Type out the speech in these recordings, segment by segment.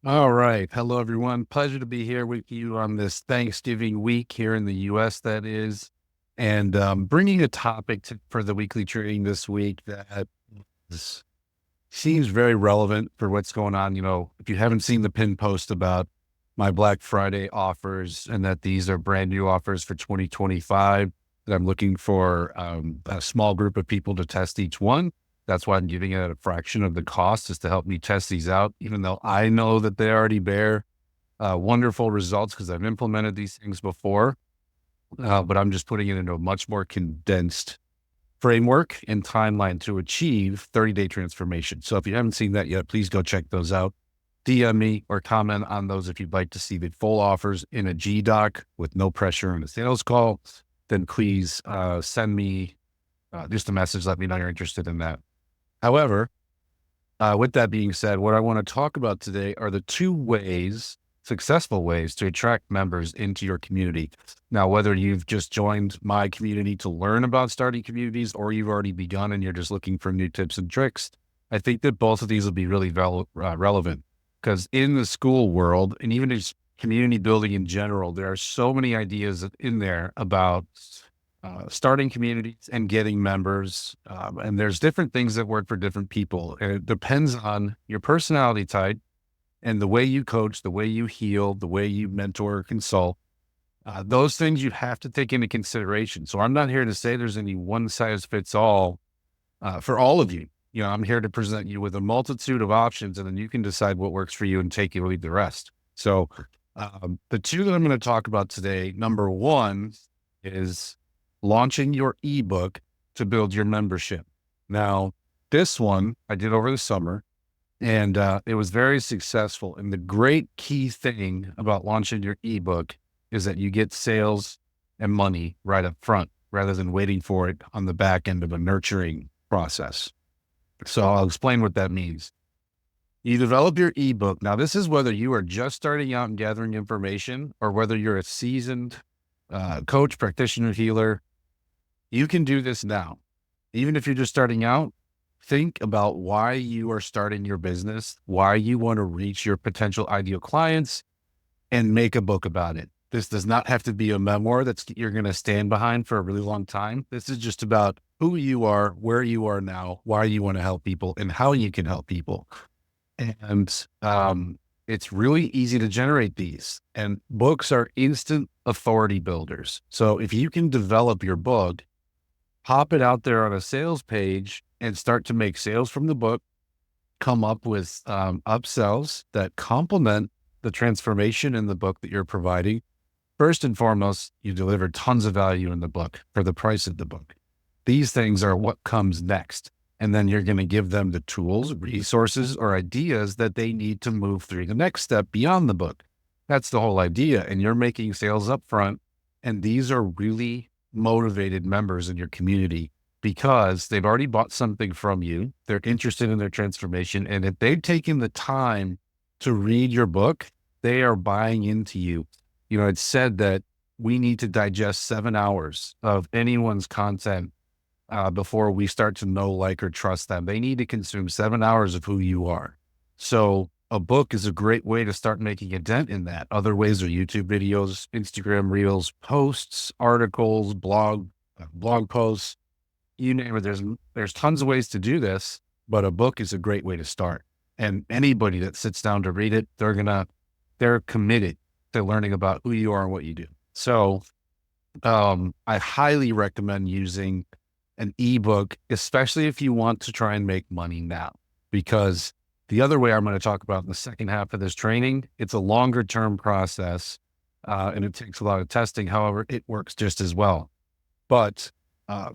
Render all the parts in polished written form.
All right. Hello, everyone. Pleasure to be here with you on this Thanksgiving week here in the US, that is. And bringing a topic for the weekly training this week that is, seems very relevant for what's going on. If you haven't seen the pin post about my Black Friday offers and that these are brand new offers for 2025, that I'm looking for a small group of people to test each one. That's why I'm giving it at a fraction of the cost, is to help me test these out, even though I know that they already bear wonderful results because I've implemented these things before. But I'm just putting it into a much more condensed framework and timeline to achieve 30-day transformation. So if you haven't seen that yet, please go check those out. DM me or comment on those if you'd like to see the full offers in a G doc with no pressure on a sales call. Then please send me just a message. Let me know you're interested in that. However, with that being said, what I want to talk about today are the successful ways to attract members into your community. Now, whether you've just joined my community to learn about starting communities or you've already begun and you're just looking for new tips and tricks, I think that both of these will be really relevant, because in the school world and even just community building in general, there are so many ideas in there about starting communities and getting members. And there's different things that work for different people. And it depends on your personality type and the way you coach, the way you heal, the way you mentor or consult. Those things you have to take into consideration. So I'm not here to say there's any one size fits all for all of you. I'm here to present you with a multitude of options, and then you can decide what works for you and take you lead the rest. So the two that I'm going to talk about today, number one is launching your ebook to build your membership. Now, this one I did over the summer, and it was very successful. And the great key thing about launching your ebook is that you get sales and money right up front rather than waiting for it on the back end of a nurturing process. So I'll explain what that means. You develop your ebook. Now, this is whether you are just starting out and gathering information or whether you're a seasoned coach, practitioner, healer. You can do this now. Even if you're just starting out, think about why you are starting your business, why you want to reach your potential ideal clients, and make a book about it. This does not have to be a memoir you're going to stand behind for a really long time. This is just about who you are, where you are now, why you want to help people, and how you can help people. And it's really easy to generate these. And books are instant authority builders. So if you can develop your book, pop it out there on a sales page and start to make sales from the book, come up with upsells that complement the transformation in the book that you're providing. First and foremost, you deliver tons of value in the book for the price of the book. These things are what comes next. And then you're going to give them the tools, resources, or ideas that they need to move through the next step beyond the book. That's the whole idea. And you're making sales up front. And these are really motivated members in your community because they've already bought something from you. They're interested in their transformation. And if they've taken the time to read your book, they are buying into you. It's said that we need to digest 7 hours of anyone's content before we start to know, like, or trust them. They need to consume 7 hours of who you are. So a book is a great way to start making a dent in that. Other ways are YouTube videos, Instagram Reels, posts, articles, blog posts, you name it. There's tons of ways to do this, but a book is a great way to start. And anybody that sits down to read it, they're committed to learning about who you are and what you do. So I highly recommend using an ebook, especially if you want to try and make money now, because the other way I'm going to talk about in the second half of this training, it's a longer term process and it takes a lot of testing. However, it works just as well. But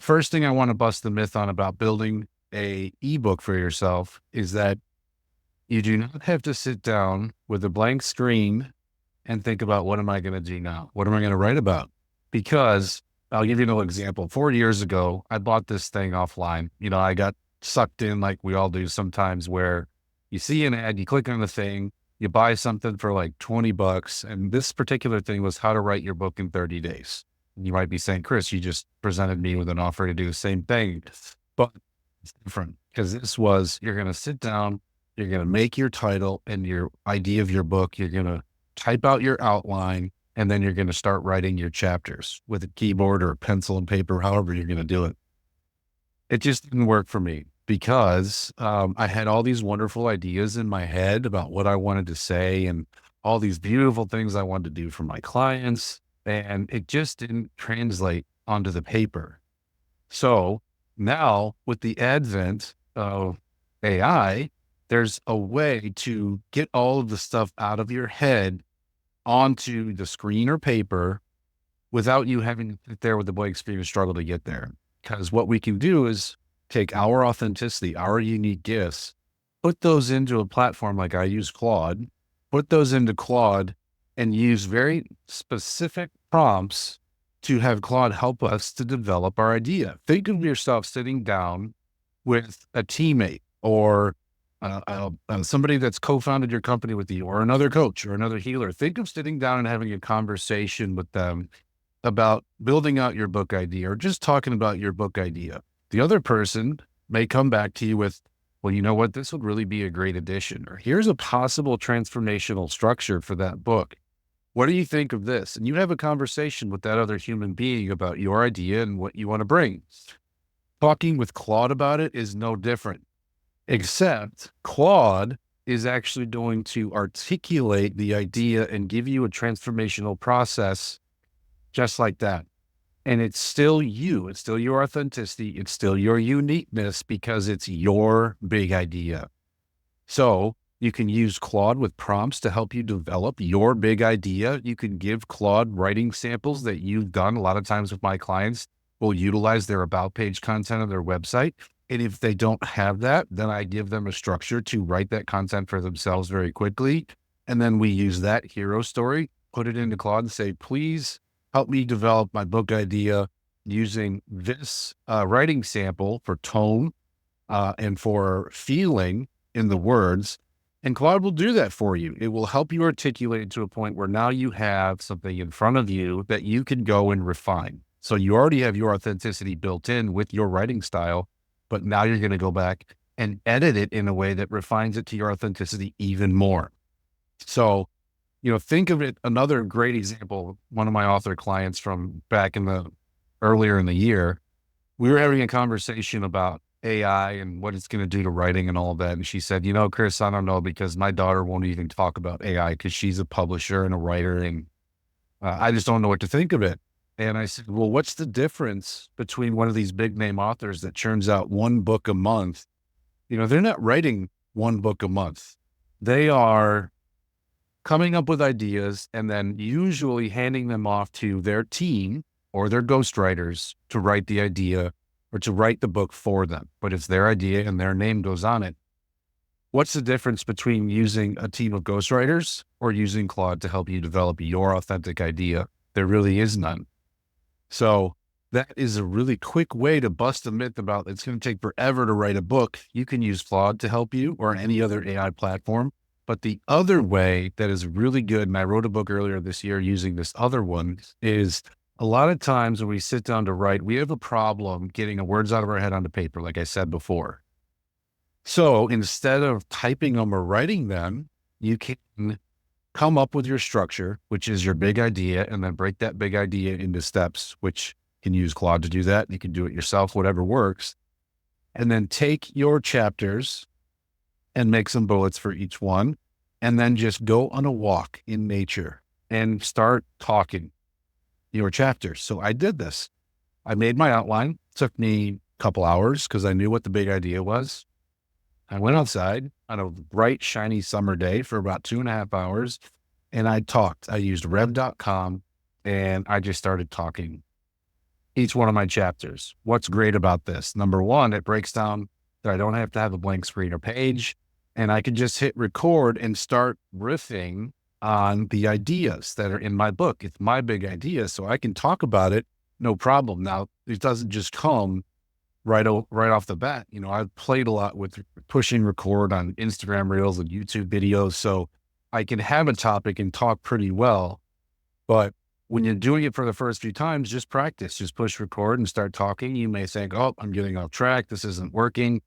first thing I want to bust the myth on about building a ebook for yourself is that you do not have to sit down with a blank screen and think about, what am I going to do now? What am I going to write about? Because I'll give you an example. 4 years ago, I bought this thing offline. I got sucked in, like we all do sometimes, where you see an ad, you click on the thing, you buy something for like $20. And this particular thing was how to write your book in 30 days. And you might be saying, Chris, you just presented me with an offer to do the same thing, but it's different because this was, you're going to sit down You're going to make your title and your idea of your book. You're going to type out your outline, and then you're going to start writing your chapters with a keyboard or a pencil and paper, however you're going to do it. It just didn't work for me because I had all these wonderful ideas in my head about what I wanted to say and all these beautiful things I wanted to do for my clients. And it just didn't translate onto the paper. So now with the advent of AI, there's a way to get all of the stuff out of your head onto the screen or paper without you having to sit there with the blank screen and struggle to get there. Because what we can do is take our authenticity, our unique gifts, put those into a platform like I use Claude, put those into Claude and use very specific prompts to have Claude help us to develop our idea. Think of yourself sitting down with a teammate or somebody that's co-founded your company with you, or another coach or another healer. Think of sitting down and having a conversation with them about building out your book idea or just talking about your book idea. The other person may come back to you with, well, you know what, this would really be a great addition, or here's a possible transformational structure for that book. What do you think of this? And you have a conversation with that other human being about your idea and what you want to bring. Talking with Claude about it is no different, except Claude is actually going to articulate the idea and give you a transformational process just like that. And it's still you. It's still your authenticity. It's still your uniqueness because it's your big idea. So you can use Claude with prompts to help you develop your big idea. You can give Claude writing samples that you've done. A lot of times with my clients, will utilize their about page content on their website. And if they don't have that, then I give them a structure to write that content for themselves very quickly. And then we use that hero story, put it into Claude and say, please help me develop my book idea using this writing sample for tone and for feeling in the words. And Claude will do that for you. It will help you articulate it to a point where now you have something in front of you that you can go and refine. So you already have your authenticity built in with your writing style, but now you're going to go back and edit it in a way that refines it to your authenticity even more. So, think of it, another great example, one of my author clients from back earlier in the year, we were having a conversation about AI and what it's going to do to writing and all of that. And she said, Chris, I don't know, because my daughter won't even talk about AI because she's a publisher and a writer. And I just don't know what to think of it. And I said, well, what's the difference between one of these big name authors that churns out one book a month? They're not writing one book a month. They are coming up with ideas and then usually handing them off to their team or their ghostwriters to write the idea or to write the book for them. But it's their idea and their name goes on it. What's the difference between using a team of ghostwriters or using Claude to help you develop your authentic idea? There really is none. So that is a really quick way to bust a myth about it's going to take forever to write a book. You can use Claude to help you or any other AI platform. But the other way that is really good, and I wrote a book earlier this year using this other one, is a lot of times when we sit down to write, we have a problem getting the words out of our head onto paper, like I said before. So instead of typing them or writing them, you can come up with your structure, which is your big idea, and then break that big idea into steps, which you can use Claude to do that. You can do it yourself, whatever works. And then take your chapters and make some bullets for each one, and then just go on a walk in nature and start talking your chapters. So I did this. I made my outline. It took me a couple hours because I knew what the big idea was. I went outside on a bright, shiny summer day for about 2.5 hours, and I talked. I used rev.com, and I just started talking each one of my chapters. What's great about this? Number one, it breaks down that I don't have to have a blank screen or page, and I can just hit record and start riffing on the ideas that are in my book. It's my big idea, so I can talk about it, no problem. Now, it doesn't just come right off the bat. I've played a lot with pushing record on Instagram Reels and YouTube videos, so I can have a topic and talk pretty well. But when you're doing it for the first few times, just practice, just push record and start talking. You may think, oh, I'm getting off track. This isn't working.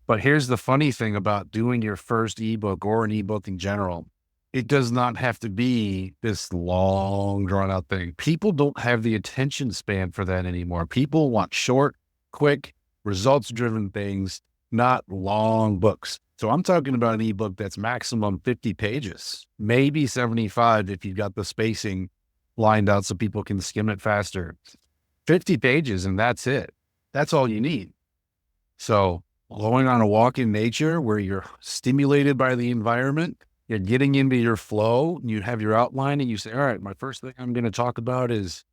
But here's the funny thing about doing your first ebook or an ebook in general. It does not have to be this long, drawn out thing. People don't have the attention span for that anymore. People want short, quick, results driven things, not long books. So I'm talking about an ebook that's maximum 50 pages, maybe 75 if you've got the spacing lined out so people can skim it faster. 50 pages and that's it. That's all you need. So going on a walk in nature where you're stimulated by the environment, you're getting into your flow, and you have your outline and you say, all right, my first thing I'm going to talk about is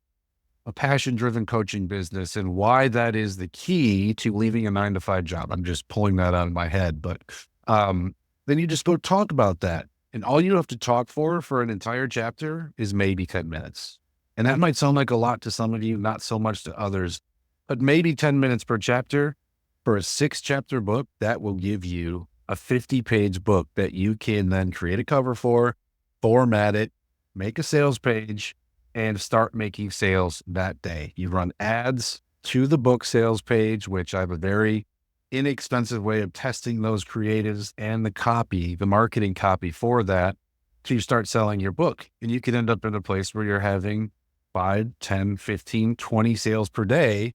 a passion-driven coaching business and why that is the key to leaving a 9-to-5 job. I'm just pulling that out of my head, but then you just go talk about that. And all you have to talk for an entire chapter is maybe 10 minutes. And that might sound like a lot to some of you, not so much to others, but maybe 10 minutes per chapter for a 6-chapter book, that will give you a 50-page book that you can then create a cover for, format it, make a sales page, and start making sales that day. You run ads to the book sales page, which I have a very inexpensive way of testing those creatives and the copy, the marketing copy for that to start selling your book. And you could end up in a place where you're having 5, 10, 15, 20 sales per day.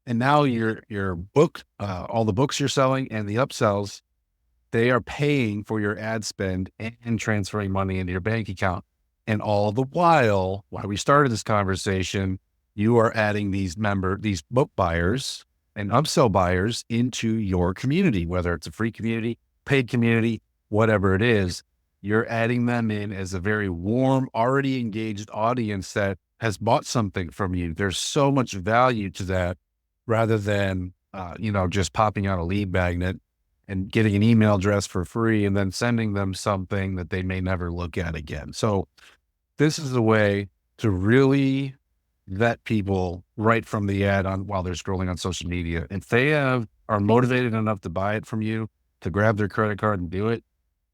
And now your book, all the books you're selling and the upsells, they are paying for your ad spend and transferring money into your bank account. And all the while we started this conversation, you are adding these book buyers and upsell buyers into your community, whether it's a free community, paid community, whatever it is, you're adding them in as a very warm, already engaged audience that has bought something from you. There's so much value to that rather than, just popping out a lead magnet and getting an email address for free and then sending them something that they may never look at again. So this is a way to really vet people right from the ad on while they're scrolling on social media. If they are motivated enough to buy it from you, to grab their credit card and do it,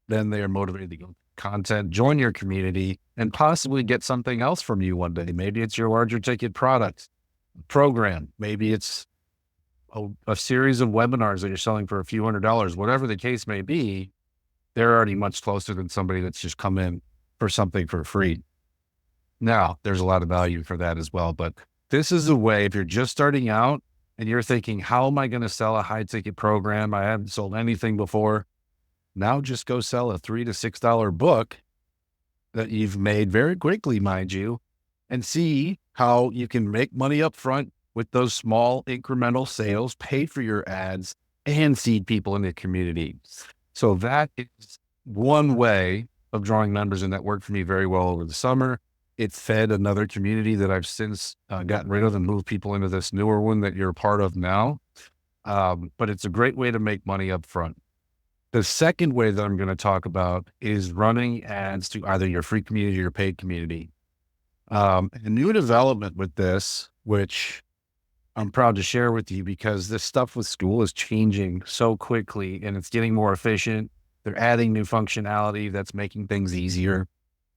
then they are motivated to go content, join your community, and possibly get something else from you one day. Maybe it's your larger ticket product program. Maybe it's a series of webinars that you're selling for a few $100s, whatever the case may be. They're already much closer than somebody that's just come in for something for free. Now, there's a lot of value for that as well, but this is a way, if you're just starting out and you're thinking, how am I going to sell a high ticket program? I haven't sold anything before. Now just go sell a $3 to $6 book that you've made very quickly, mind you, and see how you can make money up front with those small incremental sales, pay for your ads, and seed people in the community. So that is one way of drawing members, and that worked for me very well over the summer. It fed another community that I've since gotten rid of and moved people into this newer one that you're a part of now. But it's a great way to make money up front. The second way that I'm going to talk about is running ads to either your free community or paid community. A new development with this, which I'm proud to share with you because this stuff with school is changing so quickly and it's getting more efficient. They're adding new functionality that's making things easier.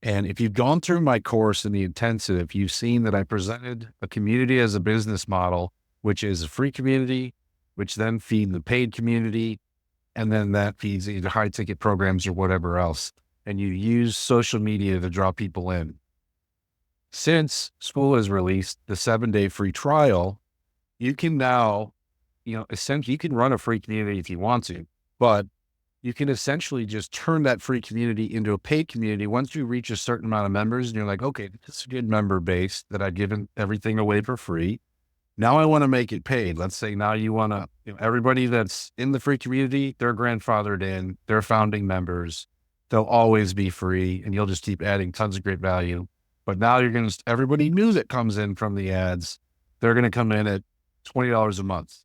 And if you've gone through my course in the intensive, you've seen that I presented a community as a business model, which is a free community, which then feed the paid community. And then that feeds either high ticket programs or whatever else. And you use social media to draw people in. Since school has released the 7-day free trial, you can now, essentially you can run a free community if you want to, but you can essentially just turn that free community into a paid community. Once you reach a certain amount of members and you're like, okay, this is a good member base that I've given everything away for free. Now I want to make it paid. Let's say now you want to, everybody that's in the free community, they're grandfathered in, they're founding members. They'll always be free and you'll just keep adding tons of great value. But now everybody new that comes in from the ads, they're going to come in at $20 a month,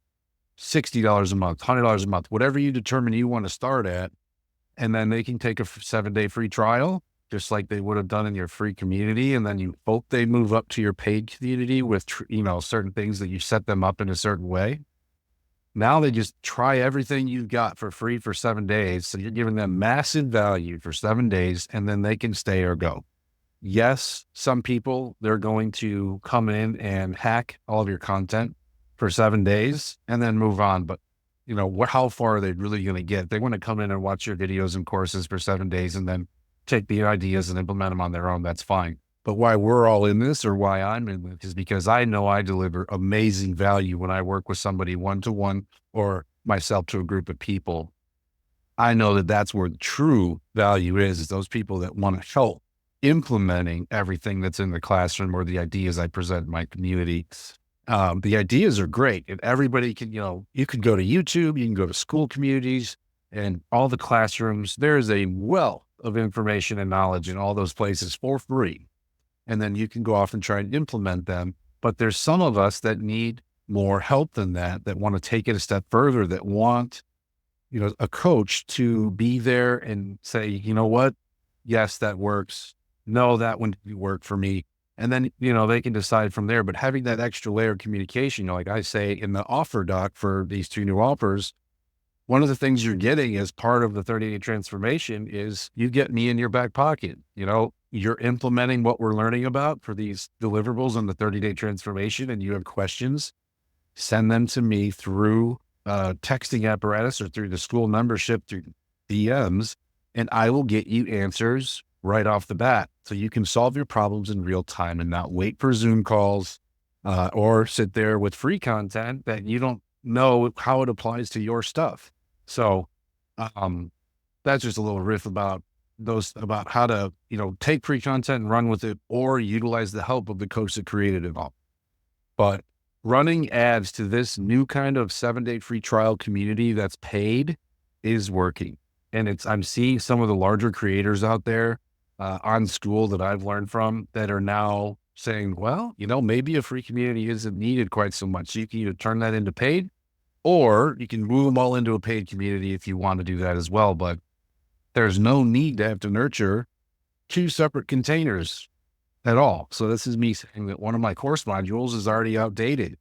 $60 a month, $100 a month, whatever you determine you want to start at. And then they can take a 7-day free trial, just like they would have done in your free community. And then you hope they move up to your paid community with, certain things that you set them up in a certain way. Now they just try everything you've got for free for 7 days. So you're giving them massive value for 7 days and then they can stay or go. Yes, some people, they're going to come in and hack all of your content for 7 days and then move on. But how far are they really going to get? They want to come in and watch your videos and courses for 7 days and then take the ideas and implement them on their own. That's fine. But why we're all in this, or why I'm in this, is because I know I deliver amazing value when I work with somebody one-to-one or myself to a group of people. I know that that's where the true value is those people that want to help implementing everything that's in the classroom or the ideas I present in my community. The ideas are great, and everybody can, you can go to YouTube, you can go to school communities and all the classrooms. There is a wealth of information and knowledge in all those places for free. And then you can go off and try and implement them. But there's some of us that need more help than that want to take it a step further, that want, a coach to be there and say, you know what? Yes, that works. No, that one didn't work for me. And then, they can decide from there. But having that extra layer of communication, like I say in the offer doc for these 2 new offers, one of the things you're getting as part of the 30-day transformation is you get me in your back pocket. You're implementing what we're learning about for these deliverables in the 30-day transformation, and you have questions, send them to me through texting apparatus or through the school membership, through DMs, and I will get you answers right off the bat. So you can solve your problems in real time and not wait for Zoom calls or sit there with free content that you don't know how it applies to your stuff. So that's just a little riff about how to, take free content and run with it, or utilize the help of the coach that created it all. But running ads to this new kind of 7-day free trial community that's paid is working. And I'm seeing some of the larger creators out there on school that I've learned from that are now saying, well, maybe a free community isn't needed quite so much. So you can either turn that into paid, or you can move them all into a paid community if you want to do that as well. But there's no need to have to nurture 2 separate containers at all. So this is me saying that one of my course modules is already outdated,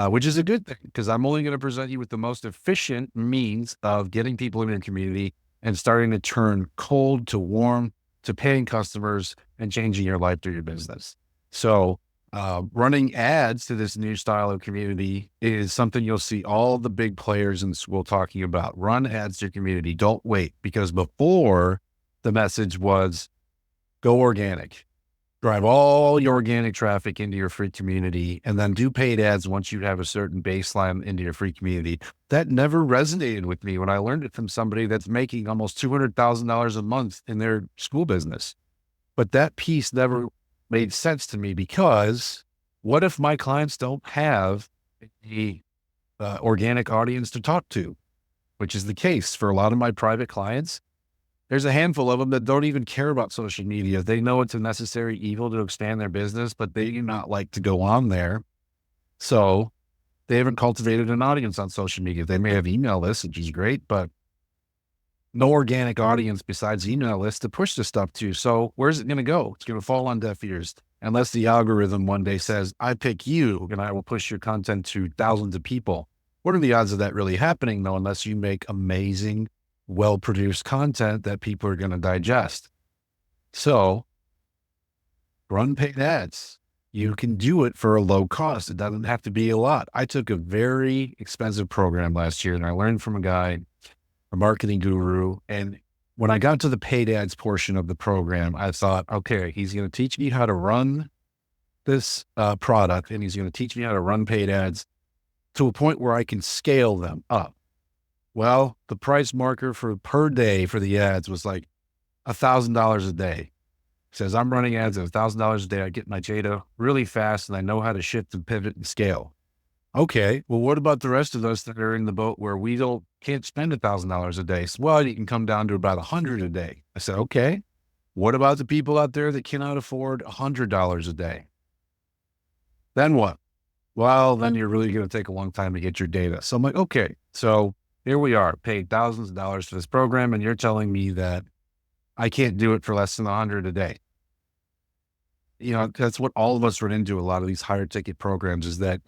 which is a good thing, because I'm only going to present you with the most efficient means of getting people in your community and starting to turn cold to warm to paying customers and changing your life through your business. So running ads to this new style of community is something you'll see all the big players in school talking about. Run ads to your community. Don't wait, because before the message was go organic, drive all your organic traffic into your free community, and then do paid ads once you have a certain baseline into your free community. That never resonated with me when I learned it from somebody that's making almost $200,000 a month in their school business. But that piece never made sense to me, because what if my clients don't have the organic audience to talk to, which is the case for a lot of my private clients. There's a handful of them that don't even care about social media. They know it's a necessary evil to expand their business, but they do not like to go on there. So they haven't cultivated an audience on social media. They may have email lists, which is great, but no organic audience besides email lists to push this stuff to. So where's it going to go? It's going to fall on deaf ears, unless the algorithm one day says, I pick you and I will push your content to thousands of people. What are the odds of that really happening, though, unless you make amazing, well-produced content that people are going to digest? So run paid ads. You can do it for a low cost. It doesn't have to be a lot. I took a very expensive program last year, and I learned from a guy, a marketing guru. And when I got to the paid ads portion of the program, I thought, okay, he's going to teach me how to run this product, and he's going to teach me how to run paid ads to a point where I can scale them up. Well, the price marker for per day for the ads was like $1,000 a day. It says I'm running ads at $1,000 a day. I get my data really fast, and I know how to shift and pivot and scale. Okay, well, what about the rest of us that are in the boat where we can't spend $1,000 a day? So, well, you can come down to about $100 a day. I said, okay, what about the people out there that cannot afford $100 a day? Then what? Well, then you're really going to take a long time to get your data. So I'm like, okay, so here we are, paid thousands of dollars for this program, and you're telling me that I can't do it for less than $100 a day. That's what all of us run into a lot of these higher ticket programs, is that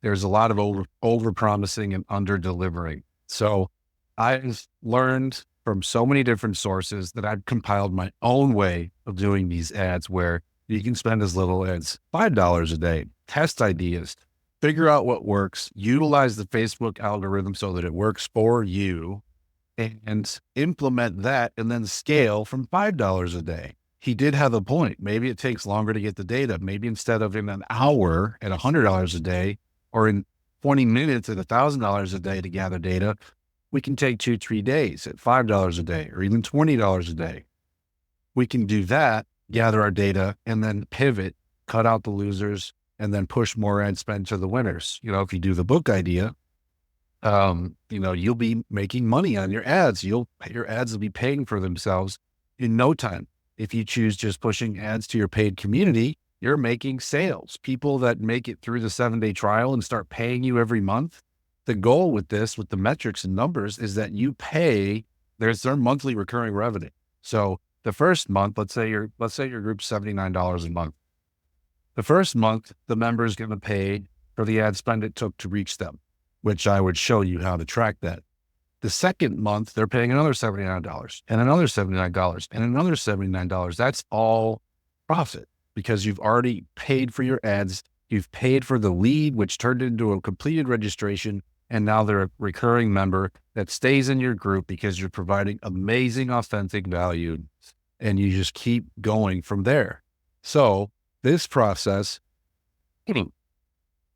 there's a lot of over promising and under delivering. So I've learned from so many different sources that I've compiled my own way of doing these ads, where you can spend as little as $5 a day, test ideas, figure out what works, utilize the Facebook algorithm so that it works for you, and implement that and then scale from $5 a day. He did have a point. Maybe it takes longer to get the data. Maybe instead of in an hour at $100 a day or in 20 minutes at $1,000 a day to gather data, we can take 2-3 days at $5 a day or even $20 a day. We can do that, gather our data, and then pivot, cut out the losers, and then push more ad spend to the winners. If you do the book idea, you'll be making money on your ads. Your ads will be paying for themselves in no time. If you choose just pushing ads to your paid community, you're making sales. People that make it through the 7-day trial and start paying you every month. The goal with this, with the metrics and numbers, is that you pay, there's their monthly recurring revenue. So the first month, let's say your group's $79 a month. The first month, the member is going to pay for the ad spend it took to reach them, which I would show you how to track that. The second month, they're paying another $79 and another $79 and another $79. That's all profit because you've already paid for your ads. You've paid for the lead, which turned into a completed registration. And now they're a recurring member that stays in your group because you're providing amazing, authentic value. And you just keep going from there. So this process,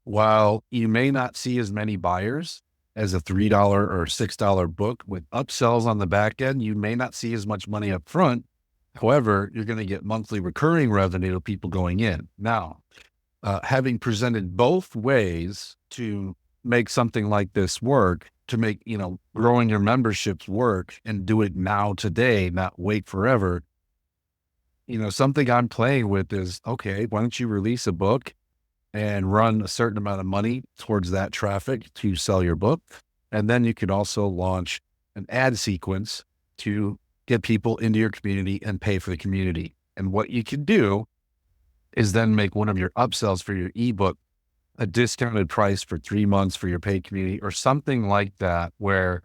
while you may not see as many buyers as a $3 or $6 book with upsells on the back end, you may not see as much money up front. However, you're going to get monthly recurring revenue of people going in. Now, having presented both ways to make something like this work, to make, growing your memberships work and do it now today, not wait forever. Something I'm playing with is, okay, why don't you release a book and run a certain amount of money towards that traffic to sell your book. And then you could also launch an ad sequence to get people into your community and pay for the community. And what you can do is then make one of your upsells for your ebook a discounted price for 3 months for your paid community or something like that, where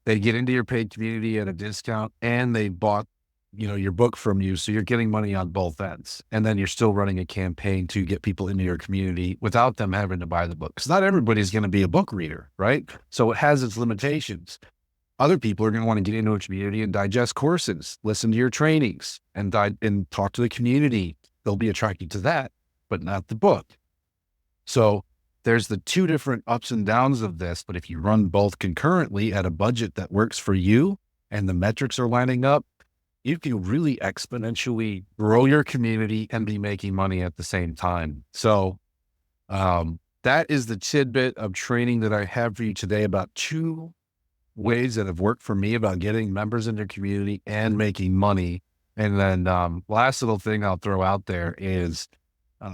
they get into your paid community at a discount and they bought your book from you. So you're getting money on both ends. And then you're still running a campaign to get people into your community without them having to buy the book. Because not everybody's going to be a book reader, right? So it has its limitations. Other people are going to want to get into a community and digest courses, listen to your trainings and talk to the community. They'll be attracted to that, but not the book. So there's the two different ups and downs of this. But if you run both concurrently at a budget that works for you and the metrics are lining up, you can really exponentially grow your community and be making money at the same time. So that is the tidbit of training that I have for you today about 2 ways that have worked for me about getting members in their community and making money. And then last little thing I'll throw out there is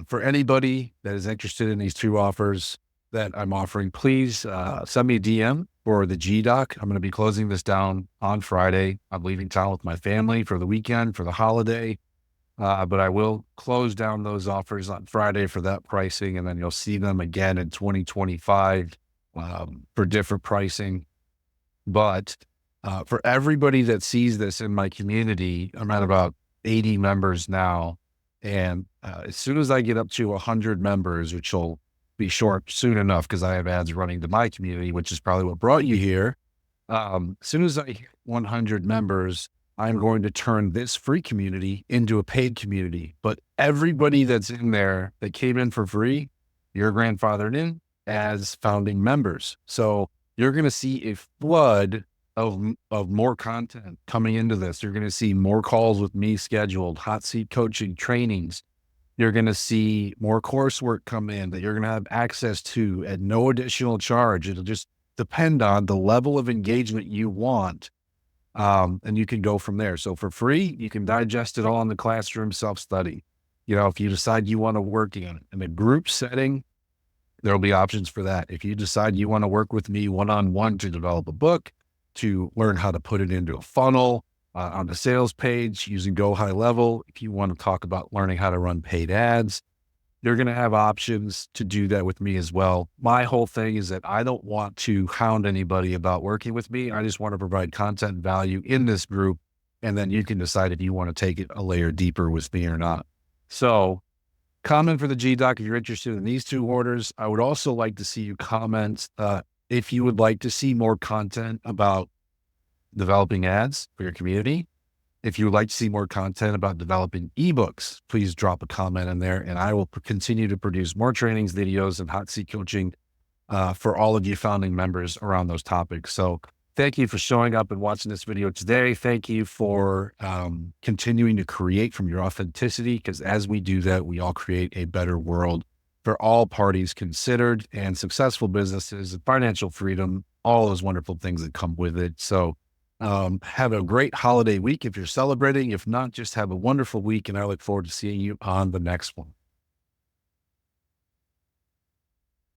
for anybody that is interested in these 2 offers that I'm offering, please send me a DM for the G-Doc. I'm going to be closing this down on Friday. I'm leaving town with my family for the weekend, for the holiday. But I will close down those offers on Friday for that pricing. And then you'll see them again in 2025 for different pricing. But for everybody that sees this in my community, I'm at about 80 members now. And as soon as I get up to 100 members, which will be short soon enough because I have ads running to my community, which is probably what brought you here. As soon as I hit 100 members, I'm going to turn this free community into a paid community. But everybody that's in there that came in for free, you're grandfathered in as founding members. So you're going to see a flood of more content coming into this. You're going to see more calls with me scheduled, hot seat coaching trainings. You're going to see more coursework come in that you're going to have access to at no additional charge. It'll just depend on the level of engagement you want. And you can go from there. So for free, you can digest it all in the classroom self-study. If you decide you want to work in a group setting, there'll be options for that. If you decide you want to work with me one-on-one to develop a book, to learn how to put it into a funnel, on the sales page using Go High Level. If you want to talk about learning how to run paid ads, you're going to have options to do that with me as well. My whole thing is that I don't want to hound anybody about working with me. I just want to provide content value in this group. And then you can decide if you want to take it a layer deeper with me or not. So comment for the G Doc if you're interested in these two orders. I would also like to see you comment if you would like to see more content about developing ads for your community. If you would like to see more content about developing ebooks, please drop a comment in there, and I will continue to produce more trainings, videos, and hot seat coaching for all of you founding members around those topics. So thank you for showing up and watching this video today. Thank you for continuing to create from your authenticity, because as we do that, we all create a better world for all parties considered, and successful businesses and financial freedom, all those wonderful things that come with it. So have a great holiday week if you're celebrating. If not, just have a wonderful week, and I look forward to seeing you on the next one.